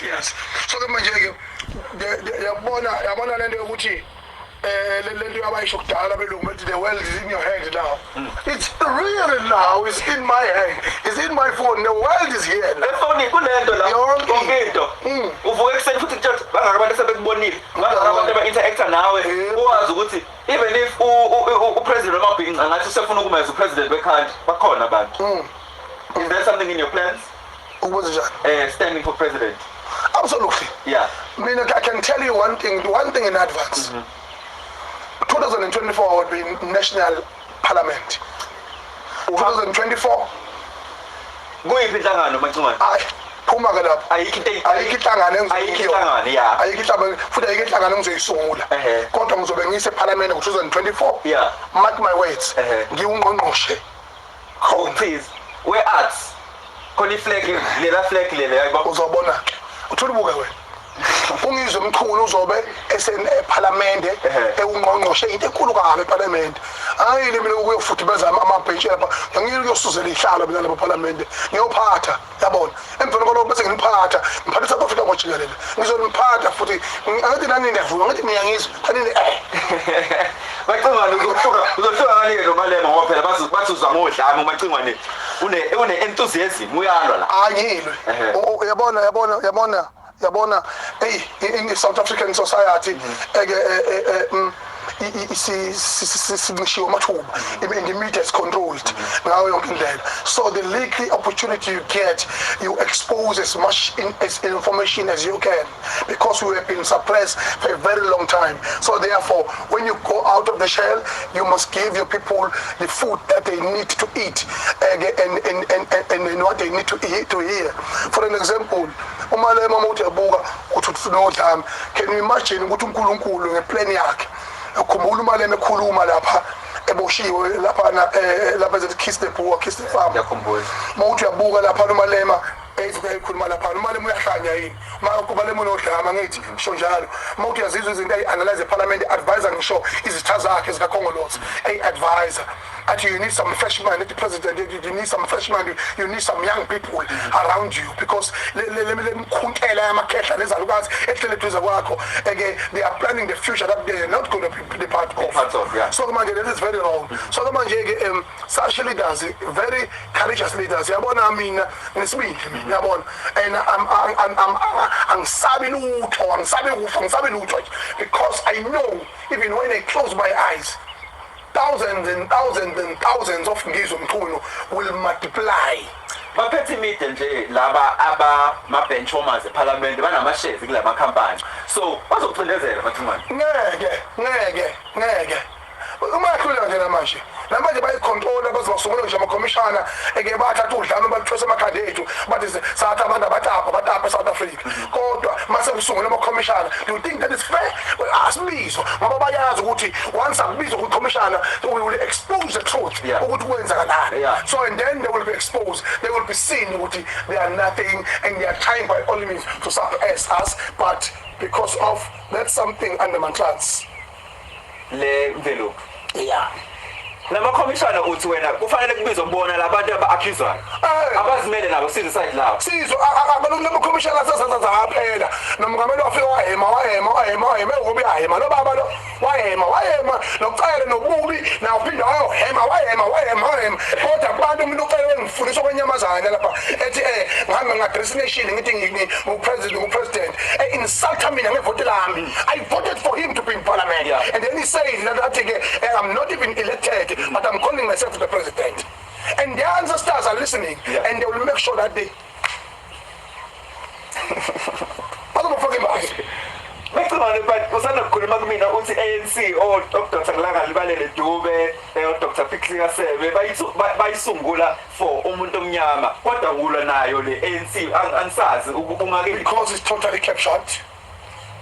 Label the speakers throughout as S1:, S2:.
S1: Yes. So ke manje ke yabona lento yokuthi lento yabayisho kudala belungu bethi the world is in your hand now. It's really now, it's in my hand, it's in my phone, the world is here.
S2: Phone kunento la yonke into uvuka ekuseni futhi kuthi bangaka abantu sebekubonile bangaka abantu aba-interacta nawe uwazi ukuthi even if upresident wamabhinqa ngathi usefuna ukuma as upresident wecountry bakhona abantu. Is there something in your plans? Standing for president?
S1: Absolutely.
S2: Yeah.
S1: I mean, I can tell you one thing in advance. 2024 would be national parliament. 2024.
S2: Kuyiphi inhlangano Macingwane?
S1: Phuma ke lapha.
S2: Ayikho inhlangano yeah.
S1: Futhi ayikho inhlangano engizoyisungula. Kodwa ngizobe ngise parliament ngo-2024.
S2: Yeah.
S1: Mark my words. Ngiwungqongqoshe.
S2: Please. Where arts? Khona iflag lela flag lela yayiba
S1: uzobona. Uthula ubuke wena. Ungizwe umkhulu uzobe eparlamente ewungqongqoshe into enkulu kabi eparlamente. Hayi mina ukuyofudumeza amabhentshi lapha. Ngiyile ukuyosuzela ihlalo mina lapha eparlamente. Ngiyophatha, yabona. Emveni kwalokho bese ngiphatha South Africa ngojikelele. Ngizoniphatha futhi angathi nani ndiyavuka ngathi ngiyangizwa. Kanini
S2: Macingwane uzohluka ngani lo Malema ngoba phela bathi uzwa ngodlame Macingwane une enthusiasm uyalwa la.
S1: Ayilwe. Yabona in South African society singishiwo amathuba the media is controlled ngayo yonke indlela, so the legal opportunity you get, you expose as much information as you can, because we have been suppressed for a very long time. So therefore, when you go out of the shell, you must give your people the food that they need to eat and what they need to eat to hear. For an example, umalema mawuthi yabuka ukuthi unodlame, can you imagine ukuthi uNkulunkulu ngeplan yakhe ukhumbula umalema ekhuluma lapha eboshiwe lapha ethi kiss the poor, kiss the farmer.
S2: Yakhumbula
S1: mawuthi yabuka lapha umalema ezikhuluma lapha umalema uyahlanya yini umalema unodlama ngithi ngisho njalo. Mawuthi yazizwa izinto analyze parliament advisor ngisho izitha zakhe zikakhongolose advisor. Actually, you need some freshmen, the president, you need some freshmen, you need some young people around you, because they are planning the future that they are not going to be part of.
S2: Yeah.
S1: So that is very wrong. So such leaders, very courageous leaders, and because I know even when I close my eyes, thousands and thousands and thousands of ungizwe mkhulu will multiply.
S2: Baphethe imide nje laba benchwarmers eParliament banama-shares kula makhampani, so bazocindezela Macingwane.
S1: Ngeke uma yakhuleka nje namanje bayicontrola bazosungula nje amakomishana bathatha udlame bathwesa amakhadi ethu bathi sathi abantu abatapa South Africa. Kodwa mase kusungula amakomishana, do you think that is fair? Asibizwa ngoba bayazi ukuthi once akubizwa kukomishana we will expose the truth ukuthi kwenzakalani. So and then they will be exposed, they will be seen ukuthi they are nothing and they are trying by all means to suppress us, but because of that's something under my class.
S2: Le mvelo.
S1: Yeah.
S2: Lama commissioner uthi wena kufanele kubizwe ukubona labantu aba-accuswayo abazimele nabo sizwe side lawo
S1: sizwe abalama commissioner sasaza aphela nomngameli wafika wahema ngoba yahema lo baba lo wahema nokucela nobubi nawo phinda wahema kodwa abantu umuntu ucela ngifundisa kwenyamazana lapha ethi ngihambe ngadestination ngithi ngipresident insult mina ngevote lami. I voted for him to be in parliament, and then he said that I'm not even elected, but I'm calling myself the president. And their ancestors are listening, and they will make sure that they.
S2: But usana kukhuluma kumina uthi ANC Dr. Tsaklanga libalele Dube Dr. Pixie Sebe bayisungula for umuntu omnyama kodwa ngula nayo le ANC angisazi ungake
S1: because it's totally kept short.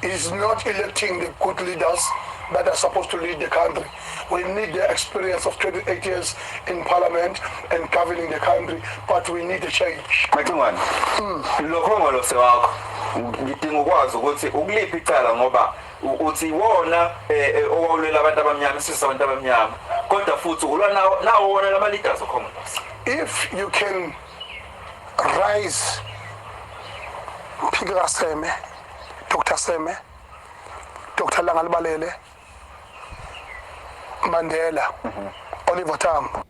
S1: It is not electing the good leaders that are supposed to lead the country. We need the experience of 28 years in parliament and governing the country, but we need a change.
S2: Macingwane, lokho ngolose wakho ngidinga ukwazi ukuthi ukuliphi icala ngoba uthi wona owawulela abantu abamnyama sisa abantu abamnyama kodwa futhi ulwa nawo wona lama leaders okhongolose.
S1: If you can rise Phika Seme, Dr. Seme, Dr. Langalibalele, Mandela, Oliver Tambo.